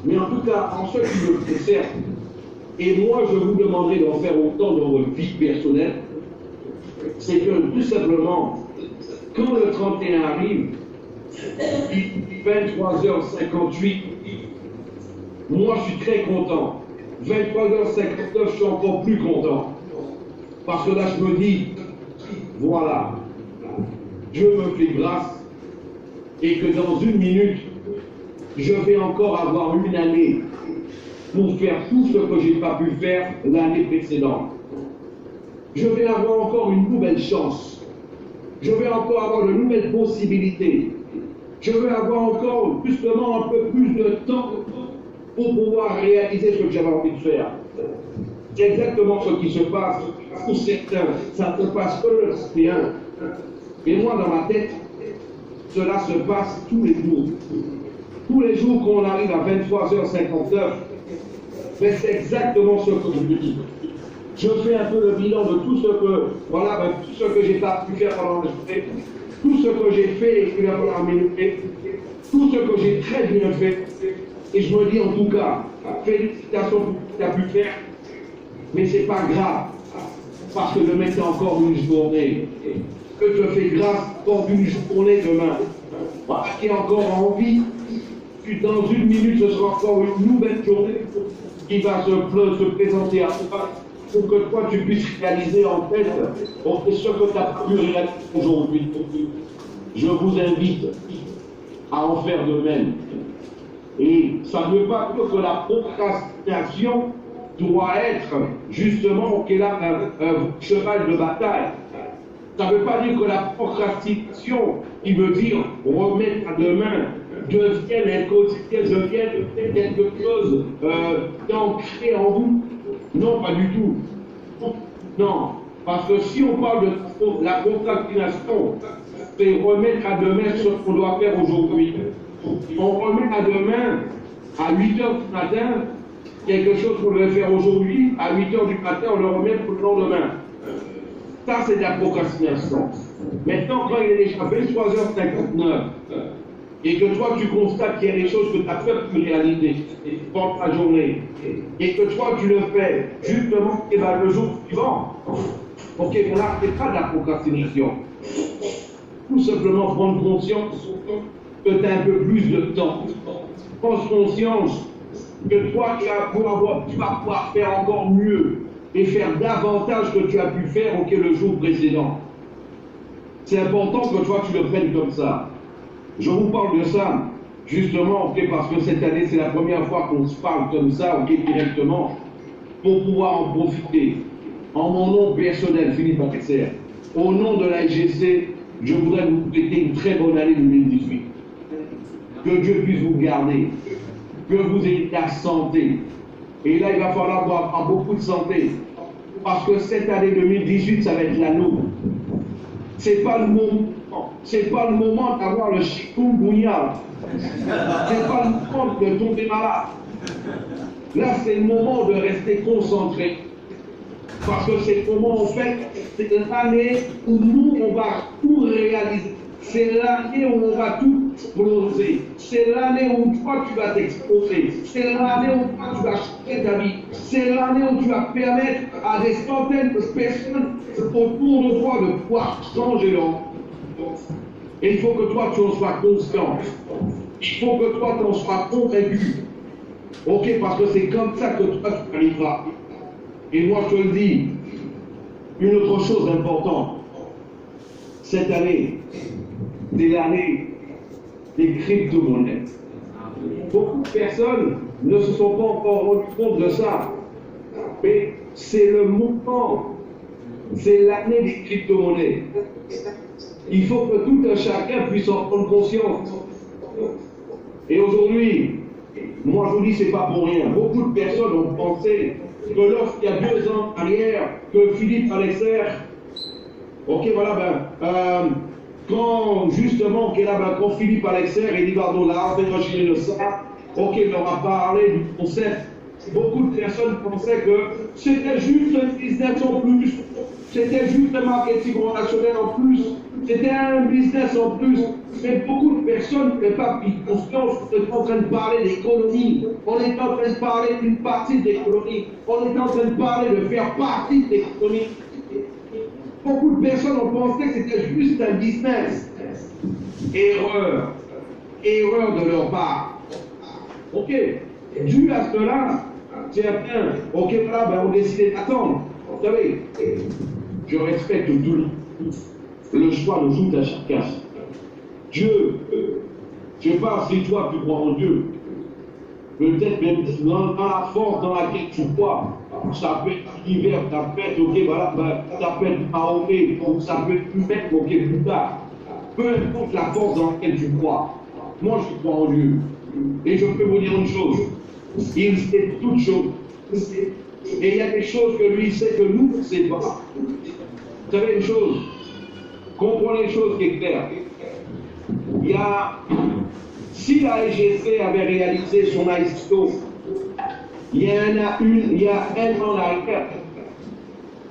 Mais en tout cas, en ce qui me concerne, et moi je vous demanderai d'en faire autant dans votre vie personnelle, c'est que tout simplement, quand le 31 arrive, 23h58, moi je suis très content. 23h59, je suis encore plus content. Parce que là, je me dis, voilà, Dieu me fait grâce et que dans une minute, je vais encore avoir une année pour faire tout ce que je n'ai pas pu faire l'année précédente. Je vais avoir encore une nouvelle chance. Je vais encore avoir de nouvelles possibilités. Je vais avoir encore justement un peu plus de temps pour pouvoir réaliser ce que j'avais envie de faire. C'est exactement ce qui se passe pour certains. Ça ne se passe que le 31. Et moi, dans ma tête, cela se passe tous les jours. Tous les jours qu'on arrive à 23h59, mais c'est exactement ce que je vous dis. Je fais un peu le bilan de tout ce que, voilà, tout ce que j'ai pas pu faire pendant la journée, tout ce que j'ai fait et pendant la minute, tout ce que j'ai très bien fait. Et je me dis en tout cas, félicitations pour ce que tu as pu faire, mais c'est pas grave, parce que demain c'est encore une journée. Que je fais grâce pour une journée demain. Voilà qui est encore en vie. Dans une minute, ce sera encore une nouvelle journée qui va se présenter à toi pour que toi tu puisses réaliser en fait ce que tu as pu réaliser aujourd'hui. Je vous invite à en faire de même. Et ça ne veut pas dire que la procrastination doit être justement qu'elle a un cheval de bataille. Ça ne veut pas dire que la procrastination, qui veut dire remettre à demain, devienne un quotidien, devienne quelque chose d'ancré en vous. Non, pas du tout. Non, parce que si on parle de la procrastination, c'est remettre à demain ce qu'on doit faire aujourd'hui. On remet à demain, à 8 h du matin, quelque chose qu'on devait faire aujourd'hui, à 8 h du matin, on le remet pour le lendemain. Ça, c'est de la procrastination. Maintenant, quand il est déjà 23h59, et que toi, tu constates qu'il y a des choses que tu as fait pour réaliser pendant ta journée, et que toi, tu le fais justement et ben, le jour suivant, ok, mais là, c'est pas de la procrastination. Tout simplement prendre conscience que tu as un peu plus de temps. Prends conscience que toi, tu vas pouvoir faire encore mieux et faire davantage que tu as pu faire le jour précédent. C'est important que toi, tu le prennes comme ça. Je vous parle de ça, justement, parce que cette année, c'est la première fois qu'on se parle comme ça, directement, pour pouvoir en profiter. En mon nom personnel, Philippe Alexer, au nom de la SGC, je voudrais vous souhaiter une très bonne année 2018. Que Dieu puisse vous garder, que vous ayez la santé. Et là, il va falloir avoir beaucoup de santé. Parce que cette année 2018, ça va être la nôtre. C'est pas le moment d'avoir le chikungunya. C'est pas le moment de tomber malade. Là, c'est le moment de rester concentré. Parce que c'est le moment, en fait, c'est l'année où nous, on va tout réaliser. C'est l'année où on va tout exploser. C'est l'année où toi, tu vas t'exposer. C'est l'année où toi, tu vas changer ta vie. C'est l'année où tu vas permettre à des centaines de personnes autour de toi de pouvoir changer leur vie. Et il faut que toi, tu en sois conscient. Il faut que toi, tu en sois convaincu. Ok, parce que c'est comme ça que toi, tu arriveras. Et moi, je te le dis, une autre chose importante. Cette année, c'est l'année des crypto-monnaies. Beaucoup de personnes ne se sont pas encore rendues compte de ça. Mais c'est le moment, c'est l'année des crypto-monnaies. Il faut que tout un chacun puisse en prendre conscience. Et aujourd'hui, moi je vous dis, c'est pas pour rien. Beaucoup de personnes ont pensé que lorsqu'il y a 2 ans arrière, que Philippe Alexer, ok, voilà, quand justement, quand Philippe Alexer et Livardo l'a enregistré de ça, ok, il leur a parlé du concept. Beaucoup de personnes pensaient que c'était juste un business en plus, c'était juste un marketing relationnel en plus, c'était un business en plus. Mais beaucoup de personnes n'avaient pas pris conscience qu'on est en train de parler d'économie, on est en train de parler d'une partie de l'économie. On est en train de parler de faire partie de l'économie. Beaucoup de personnes ont pensé que c'était juste un business. Erreur. Erreur de leur part. Ok. Dû à cela, certains, ok, voilà, ben, ont décidé d'attendre. Vous savez, je respecte tout le choix de tout à chacun. Dieu, je sais pas si toi tu crois en Dieu. Peut-être même dans la force dans laquelle tu crois. Ça peut être l'hiver, ça peut être, ok, voilà, ben, ça peut être Mahomet, ou ça peut être plus bête, ok, plus tard. Peu importe la force dans laquelle tu crois. Moi, je crois en Dieu. Et je peux vous dire une chose. Il sait toutes choses. Et il y a des choses que lui sait que nous ne savons pas. Vous savez une chose, comprenez une chose qui est claire. Il y a, si la SGC avait réalisé son ICO, il y a un an en arrière,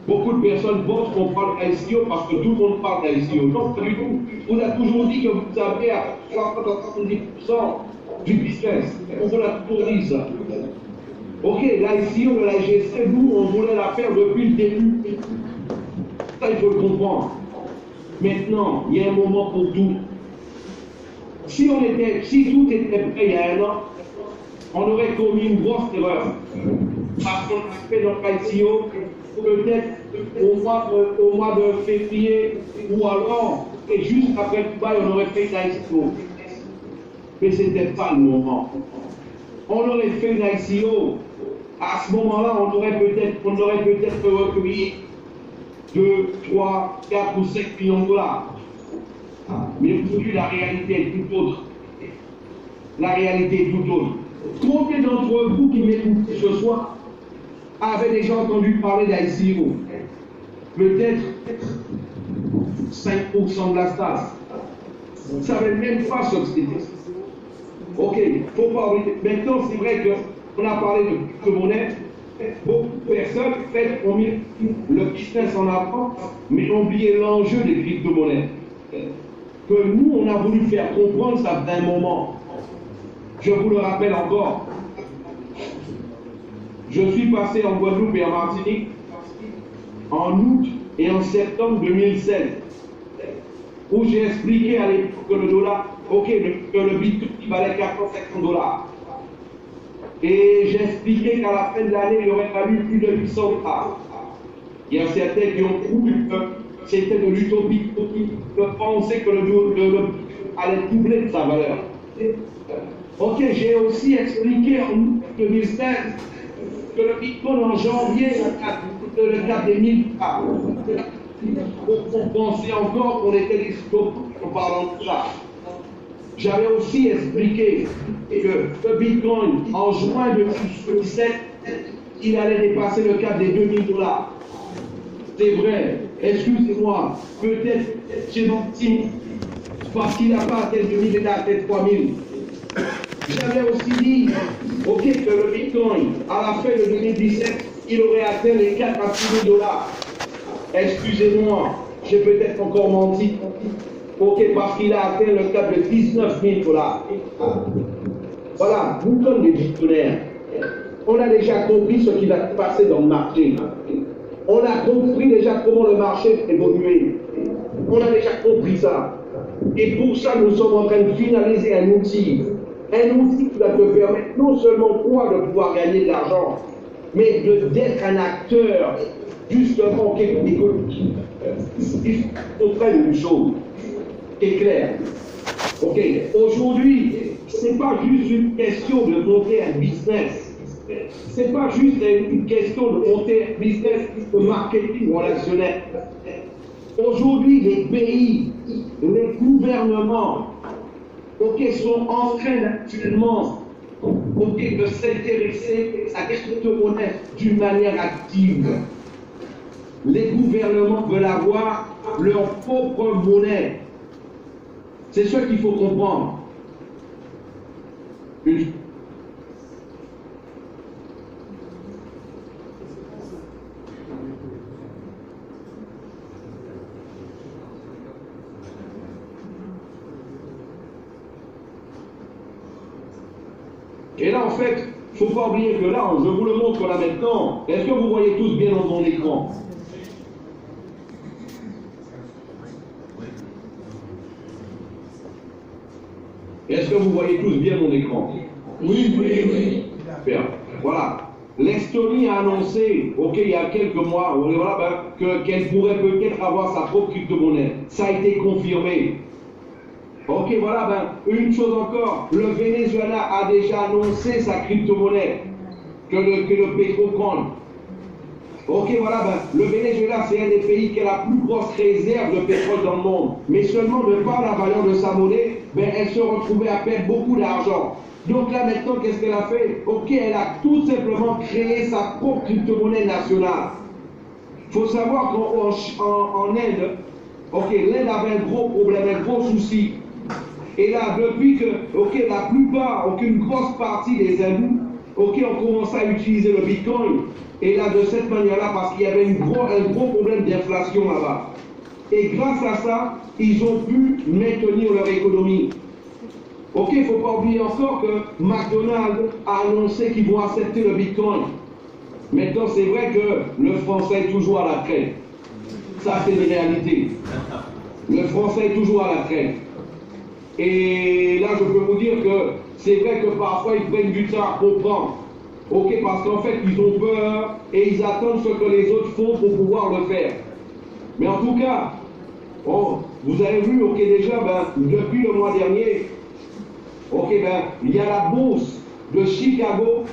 beaucoup de personnes pensent qu'on parle d'ICO parce que tout le monde parle d'ICO. Non, pas du tout. On a toujours dit que vous avez à 70% du business. On vous l'a toujours dit ça. Ok, l'ICO de la GC, nous, on voulait la faire depuis le début. Ça, il faut le comprendre. Maintenant, il y a un moment pour tout. Si tout était prêt il y a un an, on aurait commis une grosse erreur. Parce qu'on a fait notre ICO, peut-être au mois de février, ou alors, et juste après Dubaï, on aurait fait l'ICO. Mais ce n'était pas le moment. On aurait fait une ICO. À ce moment-là, on aurait peut-être recueilli 2, 3, 4 ou 5 millions de dollars. Mais aujourd'hui, la réalité est tout autre. La réalité est tout autre. Combien d'entre vous qui m'écoutez ce soir avaient déjà entendu parler d'ICO? Peut-être 5% de la stas. Vous ne savez même pas ce que c'était. Ok, faut pas oublier. Maintenant, c'est vrai qu'on a parlé de crypto-monnaie. Beaucoup de personnes ont mis le business en avant, mais ont oublié l'enjeu des crypto-monnaies. Que nous, on a voulu faire comprendre ça d'un moment. Je vous le rappelle encore. Je suis passé en Guadeloupe et en Martinique en août et en septembre 2016, où j'ai expliqué à l'époque que le dollar, ok, que le bitcoin valait 450 $. Et j'ai expliqué qu'à la fin de l'année, il aurait fallu plus de 800 $. Il y a certains qui ont cru que c'était de l'utopie, de penser que le bitcoin allait doubler de sa valeur. Ok, j'ai aussi expliqué en août 2016 que le bitcoin en janvier, le cap des 1000 $. On pensait encore qu'on était des utopies en parlant de ça. J'avais aussi expliqué que le bitcoin, en juin 2017, il allait dépasser le cap des 2000 $. C'est vrai, excusez-moi, peut-être j'ai menti, parce qu'il n'a pas atteint 2000, il a atteint 3000. J'avais aussi dit, ok, que le bitcoin, à la fin de 2017, il aurait atteint les 4 à 6 000 $. Excusez-moi, j'ai peut-être encore menti. Ok, parce qu'il a atteint le cap de 19 000 $. Voilà, nous sommes des visionnaires. On a déjà compris ce qui va se passer dans le marché. On a compris déjà comment le marché évolue. On a déjà compris ça. Et pour ça, nous sommes en train de finaliser un outil. Un outil qui va te permettre non seulement toi de pouvoir gagner de l'argent, mais d'être un acteur, justement, économique. Il faut faire une chose qui est claire. Ok, aujourd'hui, ce n'est pas juste une question de monter un business. Ce n'est pas juste une question de monter un business de marketing relationnel. Aujourd'hui, les pays, les gouvernements, sont en train actuellement de s'intéresser à la crypto-monnaie d'une manière active. Les gouvernements veulent avoir leur propre monnaie. C'est ce qu'il faut comprendre. Ok. Et là, en fait, il ne faut pas oublier que là, je vous le montre là maintenant. Est-ce que vous voyez tous bien dans mon écran? Est-ce que vous voyez tous bien mon écran? Oui, oui, oui. Bien. Voilà. L'Estonie a annoncé, ok, il y a quelques mois, voilà, qu'elle pourrait peut-être avoir sa propre crypto-monnaie. Ça a été confirmé. Ok, voilà, une chose encore, le Venezuela a déjà annoncé sa crypto-monnaie, que le pétrocon. Ok, voilà, le Venezuela, c'est un des pays qui a la plus grosse réserve de pétrole dans le monde. Mais seulement de par la valeur de sa monnaie, elle se retrouvait à perdre beaucoup d'argent. Donc là, maintenant, qu'est-ce qu'elle a fait? Ok, elle a tout simplement créé sa propre crypto-monnaie nationale. Il faut savoir qu'en Inde, ok, l'Inde avait un gros problème, un gros souci. Et là, depuis que, ok, la plupart, ok, une grosse partie des hindous, ok, ont commencé à utiliser le Bitcoin. Et là, de cette manière-là, parce qu'il y avait un gros problème d'inflation là-bas. Et grâce à ça, ils ont pu maintenir leur économie. Ok, il ne faut pas oublier encore que McDonald's a annoncé qu'ils vont accepter le Bitcoin. Maintenant, c'est vrai que le français est toujours à la traîne. Ça, c'est une réalité. Le français est toujours à la traîne. Et là, je peux vous dire que c'est vrai que parfois, ils prennent du temps à comprendre. Ok, parce qu'en fait, ils ont peur et ils attendent ce que les autres font pour pouvoir le faire. Mais en tout cas, vous avez vu, ok, déjà, depuis le mois dernier, ok, il y a la bourse de Chicago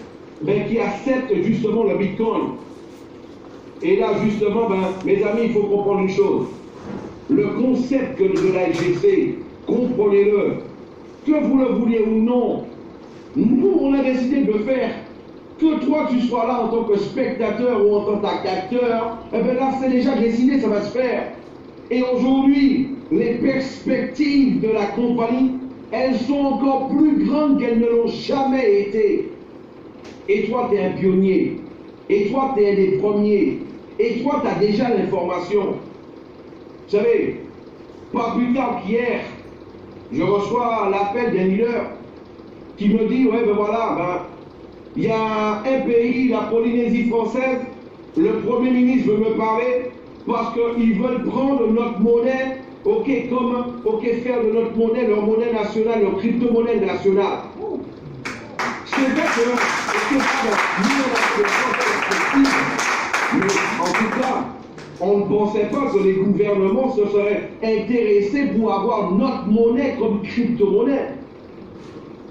qui accepte justement le Bitcoin. Et là, justement, mes amis, il faut comprendre une chose. Le concept de la SGC, comprenez-le, que vous le vouliez ou non, nous, on a décidé de le faire. Que toi, tu sois là en tant que spectateur ou en tant qu'acteur, là, c'est déjà décidé, ça va se faire. Et aujourd'hui, les perspectives de la compagnie, elles sont encore plus grandes qu'elles ne l'ont jamais été. Et toi, tu es un pionnier. Et toi, tu es un des premiers. Et toi, tu as déjà l'information. Vous savez, pas plus tard qu'hier, je reçois l'appel d'un leader qui me dit, ouais, voilà, il y a un pays, la Polynésie française, le Premier ministre veut me parler parce qu'ils veulent prendre notre monnaie, ok, faire de notre monnaie leur monnaie nationale, leur crypto-monnaie nationale. C'est vrai que, mais en tout cas, on ne pensait pas que les gouvernements se seraient intéressés pour avoir notre monnaie comme crypto-monnaie.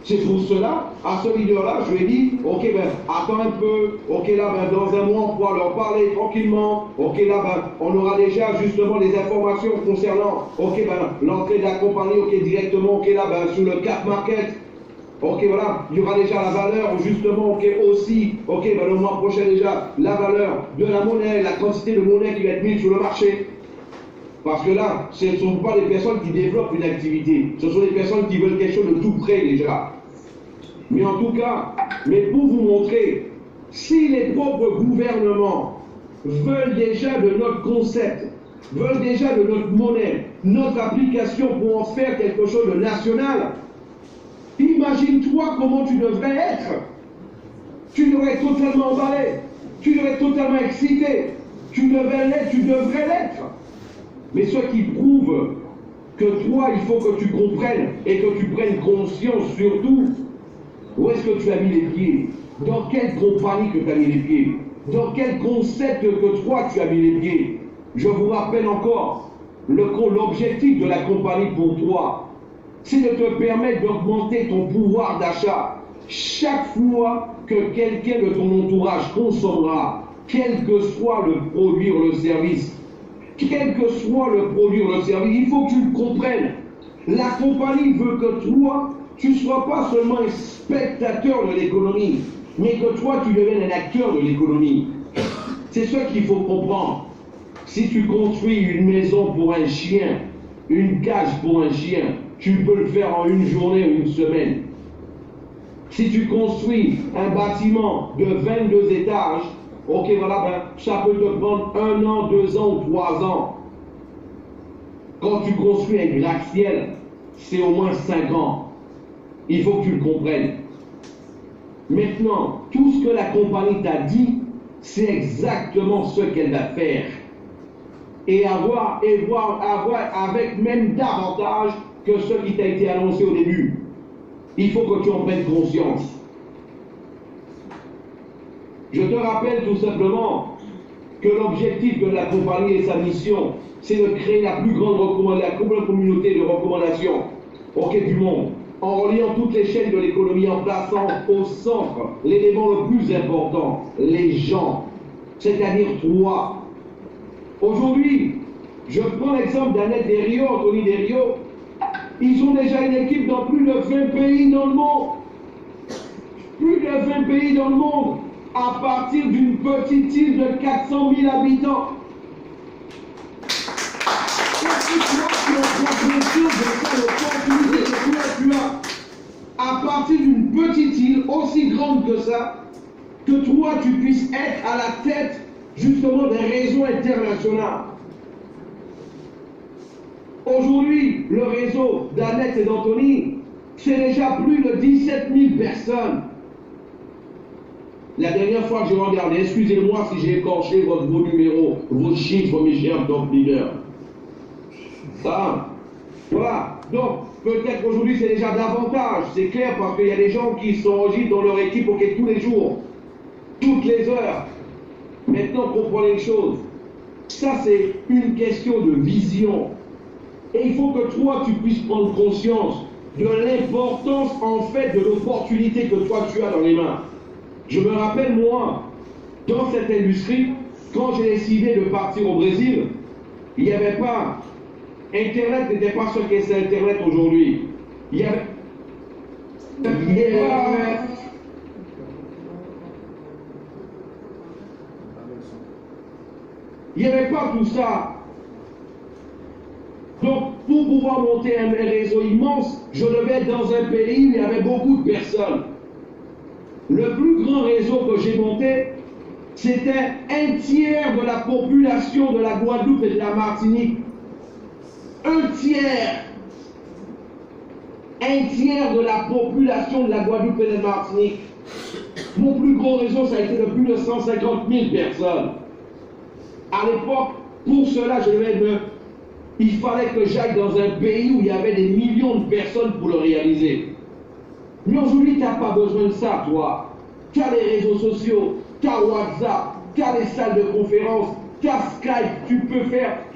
C'est pour cela, à ce leader-là, je lui ai dit, ok, attends un peu, ok, là, dans un mois, on pourra leur parler tranquillement, ok, là, on aura déjà justement les informations concernant, ok, l'entrée de la compagnie, ok, directement, ok, là, sur le cap market, ok, voilà, il y aura déjà la valeur, justement, ok, aussi, ok, le mois prochain déjà, la valeur de la monnaie, la quantité de monnaie qui va être mise sur le marché. Parce que là, ce ne sont pas des personnes qui développent une activité, ce sont des personnes qui veulent quelque chose de tout près déjà. Mais en tout cas, pour vous montrer, si les propres gouvernements veulent déjà de notre concept, veulent déjà de notre monnaie, notre application pour en faire quelque chose de national, imagine-toi comment tu devrais être. Tu devrais être totalement emballé, tu devrais être totalement excité, tu devrais l'être. Mais ce qui prouve que toi, il faut que tu comprennes et que tu prennes conscience surtout, où est-ce que tu as mis les pieds? Dans quelle compagnie que tu as mis les pieds? Dans quel concept que toi tu as mis les pieds? Je vous rappelle encore, l'objectif de la compagnie pour toi, c'est de te permettre d'augmenter ton pouvoir d'achat. Chaque fois que quelqu'un de ton entourage consommera, quel que soit le produit ou le service, quel que soit le produit ou le service, il faut que tu le comprennes. La compagnie veut que toi, tu ne sois pas seulement un spectateur de l'économie, mais que toi, tu deviennes un acteur de l'économie. C'est ce qu'il faut comprendre. Si tu construis une maison pour un chien, une cage pour un chien, tu peux le faire en une journée ou une semaine. Si tu construis un bâtiment de 22 étages, ok, voilà, ça peut te prendre 1 an, 2 ans ou 3 ans. Quand tu construis un gratte-ciel, c'est au moins 5 ans. Il faut que tu le comprennes. Maintenant, tout ce que la compagnie t'a dit, c'est exactement ce qu'elle va faire. Et avoir avec même davantage que ce qui t'a été annoncé au début. Il faut que tu en prennes conscience. Je te rappelle tout simplement que l'objectif de la compagnie et sa mission, c'est de créer la plus grande communauté de recommandations du monde, en reliant toutes les chaînes de l'économie, en plaçant au centre l'élément le plus important, les gens, c'est-à-dire toi. Aujourd'hui, je prends l'exemple d'Annette Desrios, Anthony Desrios. Ils ont déjà une équipe dans plus de 20 pays dans le monde. Plus de 20 pays dans le monde, à partir d'une petite île de 400 000 habitants. À partir d'une petite île aussi grande que ça, que toi tu puisses être à la tête justement des réseaux internationaux. Aujourd'hui, le réseau d'Annette et d'Anthony, c'est déjà plus de 17 000 personnes. La dernière fois que j'ai regardé, excusez-moi si j'ai écorché vos numéros, vos chiffres, mes chers top leaders. Ça, voilà. Donc, peut-être qu'aujourd'hui c'est déjà davantage, c'est clair, parce qu'il y a des gens qui s'enregistrent dans leur équipe tous les jours, toutes les heures. Maintenant, comprenez une chose. Ça, c'est une question de vision. Et il faut que toi, tu puisses prendre conscience de l'importance, en fait, de l'opportunité que toi, tu as dans les mains. Je me rappelle, moi, dans cette industrie, quand j'ai décidé de partir au Brésil, il n'y avait pas... Internet n'était pas ce qu'est Internet aujourd'hui. Il n'y avait... Il n'y avait pas tout ça. Donc, pour pouvoir monter un réseau immense, je devais être dans un pays où il y avait beaucoup de personnes. Le plus grand réseau que j'ai monté, c'était un tiers de la population de la Guadeloupe et de la Martinique. Un tiers de la population de la Guadeloupe et de la Martinique. Mon plus gros réseau, ça a été de plus de 150 000 personnes. À l'époque, pour cela, il fallait que j'aille dans un pays où il y avait des millions de personnes pour le réaliser. Mais aujourd'hui, tu n'as pas besoin de ça, toi. Tu as les réseaux sociaux, tu as WhatsApp, tu as les salles de conférence, tu as Skype,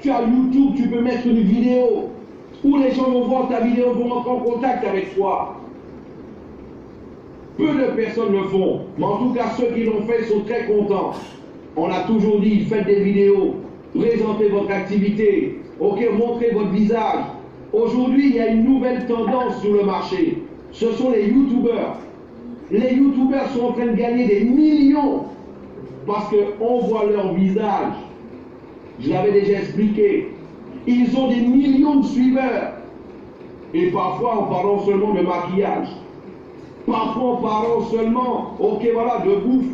tu as YouTube, tu peux mettre une vidéo où les gens vont voir ta vidéo, vont entrer en contact avec toi. Peu de personnes le font, mais en tout cas, ceux qui l'ont fait sont très contents. On a toujours dit, faites des vidéos, présentez votre activité, montrez votre visage. Aujourd'hui, il y a une nouvelle tendance sur le marché. Ce sont les youtubeurs. Les youtubeurs sont en train de gagner des millions parce qu'on voit leur visage. Je l'avais déjà expliqué. Ils ont des millions de suiveurs. Et parfois en parlant seulement de maquillage. Parfois en parlant seulement, de bouffe.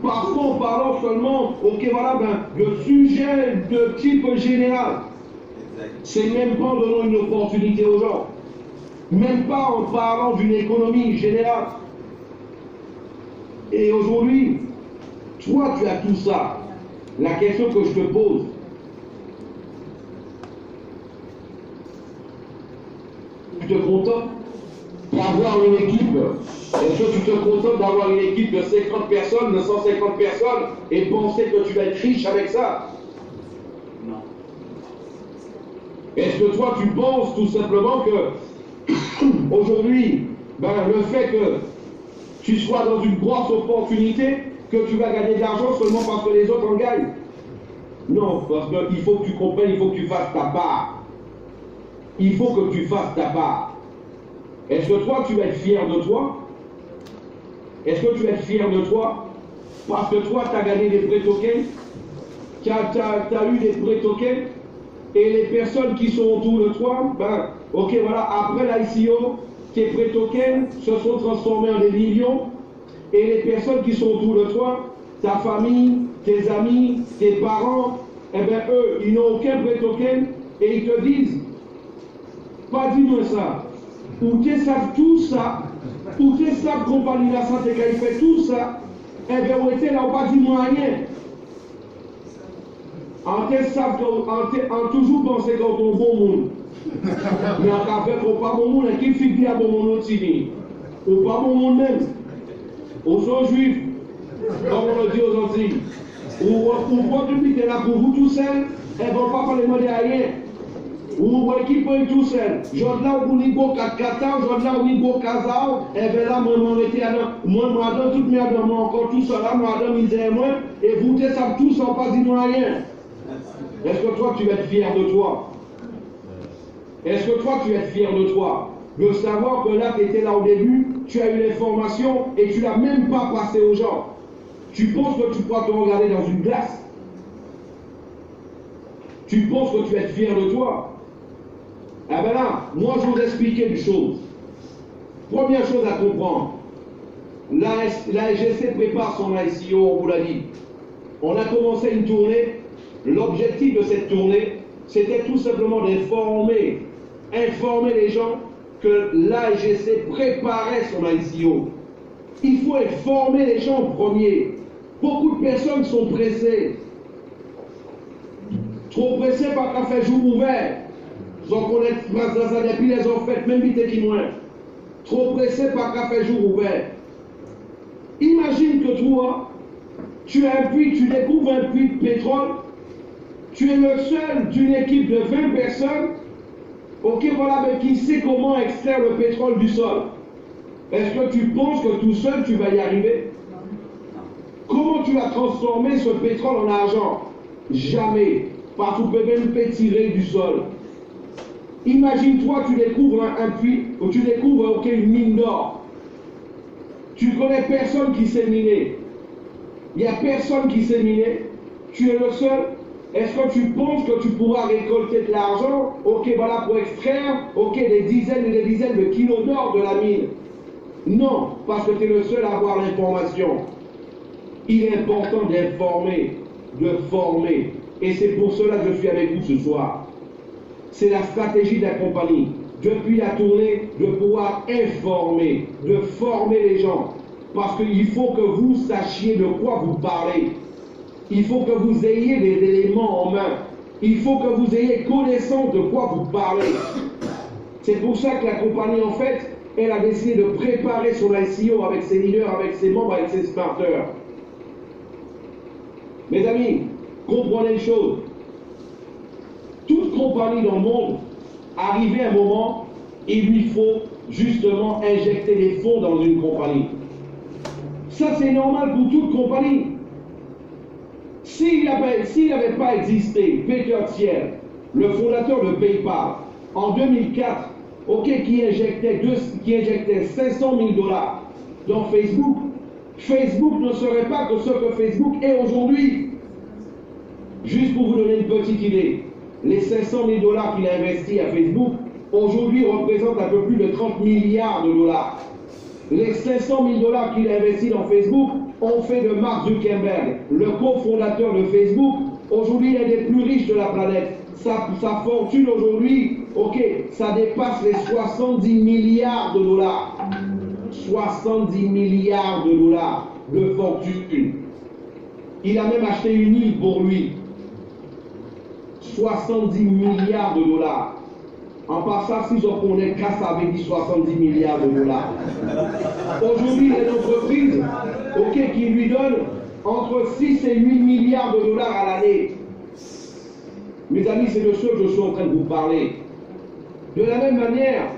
Parfois en parlant seulement, de sujets de type général. C'est même pas en donnant une opportunité aux gens. Même pas en parlant d'une économie générale. Et aujourd'hui, toi tu as tout ça. La question que je te pose, tu te contentes d'avoir une équipe? Est-ce que tu te contentes d'avoir une équipe de 50 personnes, de 150 personnes et penser que tu vas être riche avec ça? Non. Est-ce que toi tu penses tout simplement que aujourd'hui, le fait que tu sois dans une grosse opportunité, que tu vas gagner de l'argent seulement parce que les autres en gagnent? Non, parce qu'il faut que tu comprennes, il faut que tu fasses ta part. Il faut que tu fasses ta part. Est-ce que toi, tu vas être fier de toi? Est-ce que tu vas être fier de toi? Parce que toi, tu as gagné des prêts tokens, tu as eu des prêts tokens, et les personnes qui sont autour de toi, après l'ICO, tes prêts tokens se sont transformés en des millions, et les personnes qui sont autour de toi, ta famille, tes amis, tes parents, eux, ils n'ont aucun prêt token, et ils te disent, pas dis-moi ça, ou tu savent tout ça, Pour que cette compagnie la santé qui fait tout ça, eh bien, on était là, on pas dit moyen. En toujours pensé qu'on est un bon monde. Mais en fait, on pas bon monde, qui fait à bon monde aussi. On pas bon monde même. On sont juifs, comme on le dit aux Antilles. Ou votre public est là pour vous tout seul, elles ne vont pas parler de rien. Ou l'équipe est tout seul. Je là où niveau 4 je là où niveau Kazao, et bien là, moi, je toute merde, moi encore tout seul, là, moi, je misère, moi, et vous, ça tous sans pas dire rien. Est-ce que toi, tu vas être fier de toi? Est-ce que toi, tu vas être fier de toi? De savoir que là, tu étais là au début, tu as eu l'information et tu ne l'as même pas passé aux gens. Tu penses que tu pourras te regarder dans une glace? Tu penses que tu vas être fier de toi? Eh bien là, moi je vais vous expliquer une chose. Première chose à comprendre, la SGC prépare son ICO, on vous l'a dit. On a commencé une tournée. L'objectif de cette tournée, c'était tout simplement d'informer, informer les gens que l'ASGC préparait son ICO. Il faut informer les gens en premier. Beaucoup de personnes sont pressées. Trop pressées par qu'à faire jour ouvert. Ils ont connaît depuis les ont fait, même vite qui moins. Trop pressées par qu'à faire jour ouvert. Imagine que toi, tu as un puits, tu découvres un puits de pétrole. Tu es le seul d'une équipe de 20 personnes, ok, voilà, mais qui sait comment extraire le pétrole du sol. Est-ce que tu penses que tout seul tu vas y arriver? Comment tu vas transformer ce pétrole en argent? Jamais. Parce que tu peux même pas tirer du sol. Imagine-toi, tu découvres un puits, ou tu découvres ok, une mine d'or. Tu connais personne qui sait miner. Il n'y a personne qui sait miner. Tu es le seul. Est-ce que tu penses que tu pourras récolter de l'argent, ok, voilà, pour extraire, ok, des dizaines et des dizaines de kilos d'or de la mine? Non, parce que tu es le seul à avoir l'information. Il est important d'informer, de former. Et c'est pour cela que je suis avec vous ce soir. C'est la stratégie de la compagnie, depuis la tournée, de pouvoir informer, de former les gens. Parce qu'il faut que vous sachiez de quoi vous parlez. Il faut que vous ayez des éléments en main. Il faut que vous ayez connaissance de quoi vous parlez. C'est pour ça que la compagnie, en fait, elle a décidé de préparer son ICO avec ses leaders, avec ses membres, avec ses starters. Mes amis, comprenez une chose. Toute compagnie dans le monde, arrivé à un moment, il lui faut justement injecter des fonds dans une compagnie. Ça, c'est normal pour toute compagnie. S'il n'avait pas existé Peter Thiel, le fondateur de PayPal, en 2004, qui injectait 500 000 $ dans Facebook, Facebook ne serait pas que ce que Facebook est aujourd'hui. Juste pour vous donner une petite idée, les 500 000 $ qu'il a investis à Facebook, aujourd'hui représentent un peu plus de 30 milliards de dollars. Les 500 000 $ qu'il a investis dans Facebook ont fait de Mark Zuckerberg, le cofondateur de Facebook, aujourd'hui l'un des plus riches de la planète. Sa fortune aujourd'hui, ça dépasse les 70 milliards de dollars. 70 milliards de dollars de fortune. Il a même acheté une île pour lui. 70 milliards de dollars. En passant, si on connaît casse avec 70 milliards de dollars. Aujourd'hui, il y a une entreprise qui lui donne entre 6 et 8 milliards de dollars à l'année. Mes amis, c'est de ce que je suis en train de vous parler. De la même manière,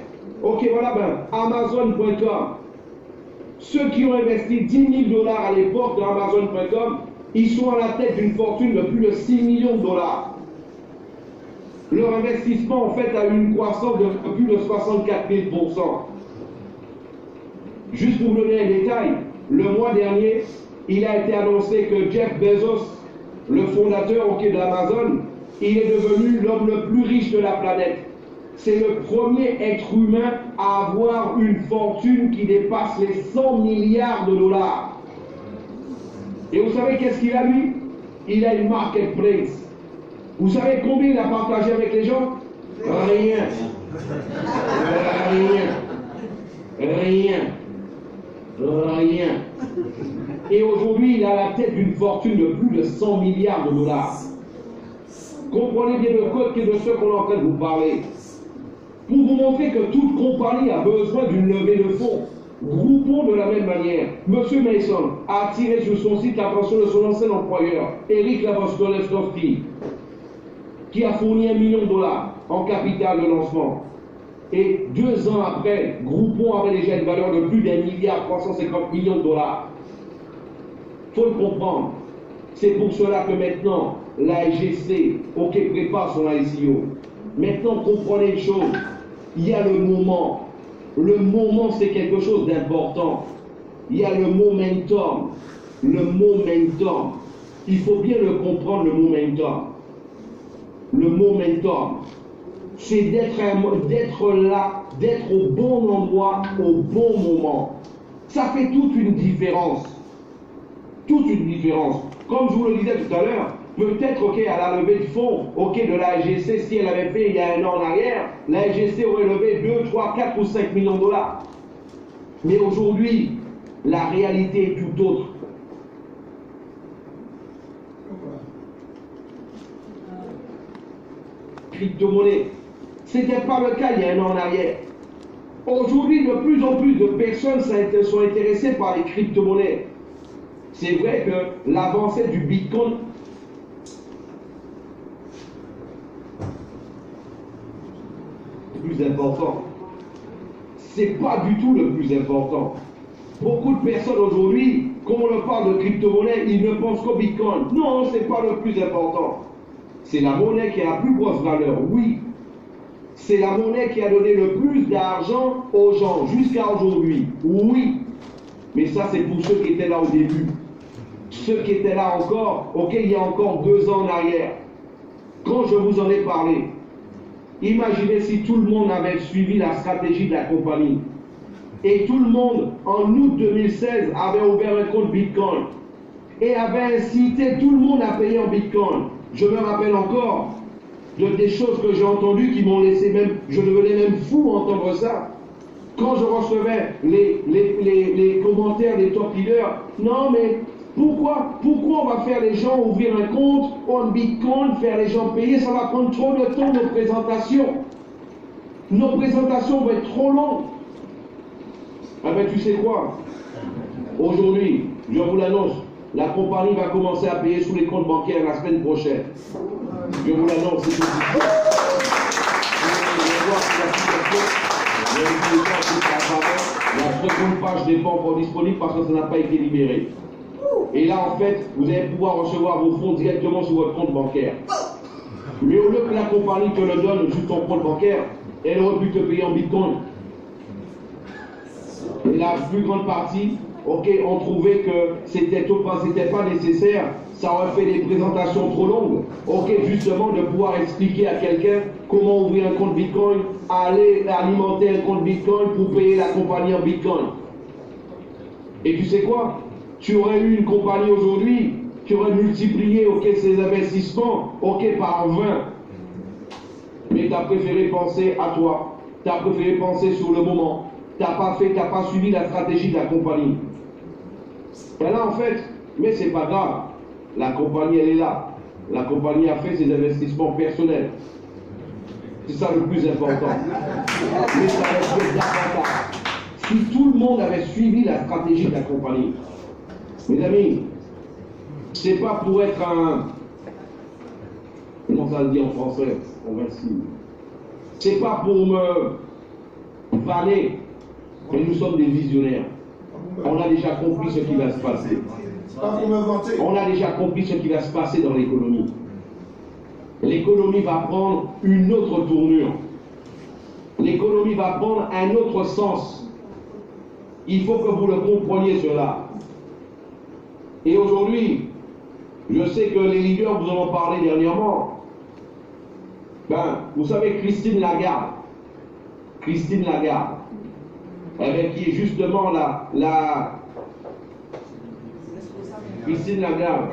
Amazon.com, ceux qui ont investi 10 000 $ à l'époque dans Amazon.com, ils sont à la tête d'une fortune de plus de 6 millions de dollars. Leur investissement, en fait, a eu une croissance de plus de 64 000%. Juste pour vous donner un détail, le mois dernier, il a été annoncé que Jeff Bezos, le fondateur d'Amazon, il est devenu l'homme le plus riche de la planète. C'est le premier être humain à avoir une fortune qui dépasse les 100 milliards de dollars. Et vous savez qu'est-ce qu'il a lui? Il a une marketplace. Vous savez combien il a partagé avec les gens? Rien. Rien. Rien. Rien. Et aujourd'hui, il a la tête d'une fortune de plus de 100 milliards de dollars. Comprenez bien le code de ce qu'on est en train de vous parler. Pour vous montrer que toute compagnie a besoin d'une levée de fonds. Groupons de la même manière. Monsieur Mason a attiré sur son site l'attention de son ancien employeur, Eric Lavoskolevski, qui a fourni $1 million en capital de lancement. Et 2 ans après, Groupon avait déjà une valeur de plus d'1,350 milliard de dollars. Il faut le comprendre. C'est pour cela que maintenant, l'AGC, prépare son ICO. Maintenant, comprenez une chose. Il y a le moment. Le moment, c'est quelque chose d'important. Il y a le momentum. Le momentum. Il faut bien le comprendre, le momentum. Le momentum. C'est d'être là, d'être au bon endroit, au bon moment. Ça fait toute une différence. Toute une différence. Comme je vous le disais tout à l'heure, peut-être, à la levée de fonds, de l'AGC, si elle avait fait il y a 1 an en arrière, l'AGC aurait levé 2, 3, 4 ou 5 millions de dollars. Mais aujourd'hui, la réalité est tout autre. Crypto-monnaie. Ce n'était pas le cas il y a 1 an en arrière. Aujourd'hui, de plus en plus de personnes sont intéressées par les crypto-monnaies. C'est vrai que l'avancée du Bitcoin est plus important. C'est pas du tout le plus important. Beaucoup de personnes aujourd'hui, quand on leur parle de crypto-monnaie, ils ne pensent qu'au Bitcoin. Non, c'est pas le plus important. C'est la monnaie qui a la plus grosse valeur, oui. C'est la monnaie qui a donné le plus d'argent aux gens jusqu'à aujourd'hui, oui. Mais ça, c'est pour ceux qui étaient là au début. Ceux qui étaient là encore, il y a encore 2 ans en arrière. Quand je vous en ai parlé, imaginez si tout le monde avait suivi la stratégie de la compagnie. Et tout le monde, en août 2016, avait ouvert un compte Bitcoin. Et avait incité tout le monde à payer en Bitcoin. Je me rappelle encore des choses que j'ai entendues qui m'ont laissé même, je devenais même fou à entendre ça. Quand je recevais les commentaires des top leaders, non mais pourquoi on va faire les gens ouvrir un compte en Bitcoin, faire les gens payer, ça va prendre trop de temps nos présentations. Nos présentations vont être trop longues. Ah ben tu sais quoi? Aujourd'hui, je vous l'annonce, la compagnie va commencer à payer sous les comptes bancaires la semaine prochaine. Je vous l'annonce, c'est tout. La seconde page n'est pas encore disponible parce que ça n'a pas été libéré. Et là, en fait, vous allez pouvoir recevoir vos fonds directement sur votre compte bancaire. Mais au lieu que la compagnie te le donne sur ton compte bancaire, elle aurait pu te payer en Bitcoin. Et la plus grande partie, ont trouvé que c'était pas nécessaire. Ça aurait fait des présentations trop longues. Justement, de pouvoir expliquer à quelqu'un comment ouvrir un compte Bitcoin, aller alimenter un compte Bitcoin pour payer la compagnie en Bitcoin. Et tu sais quoi? Tu aurais eu une compagnie aujourd'hui qui aurait multiplié ses investissements par 20. Mais tu as préféré penser à toi. Tu as préféré penser sur le moment. Tu n'as pas suivi la stratégie de la compagnie. Et là, en fait, mais c'est pas grave. La compagnie, elle est là. La compagnie a fait ses investissements personnels. C'est ça le plus important. Mais ça reste davantage. Si tout le monde avait suivi la stratégie de la compagnie, mes amis, c'est pas pour être un... Comment ça se dit en français? On va essayer. C'est pas pour me vanner, mais nous sommes des visionnaires. On a déjà compris ce qui va se passer. On a déjà compris ce qui va se passer dans l'économie. L'économie va prendre une autre tournure. L'économie va prendre un autre sens. Il faut que vous le compreniez cela. Et aujourd'hui, je sais que les leaders vous en ont parlé dernièrement. Vous savez, Christine Lagarde, qui est justement la Christine Lagarde.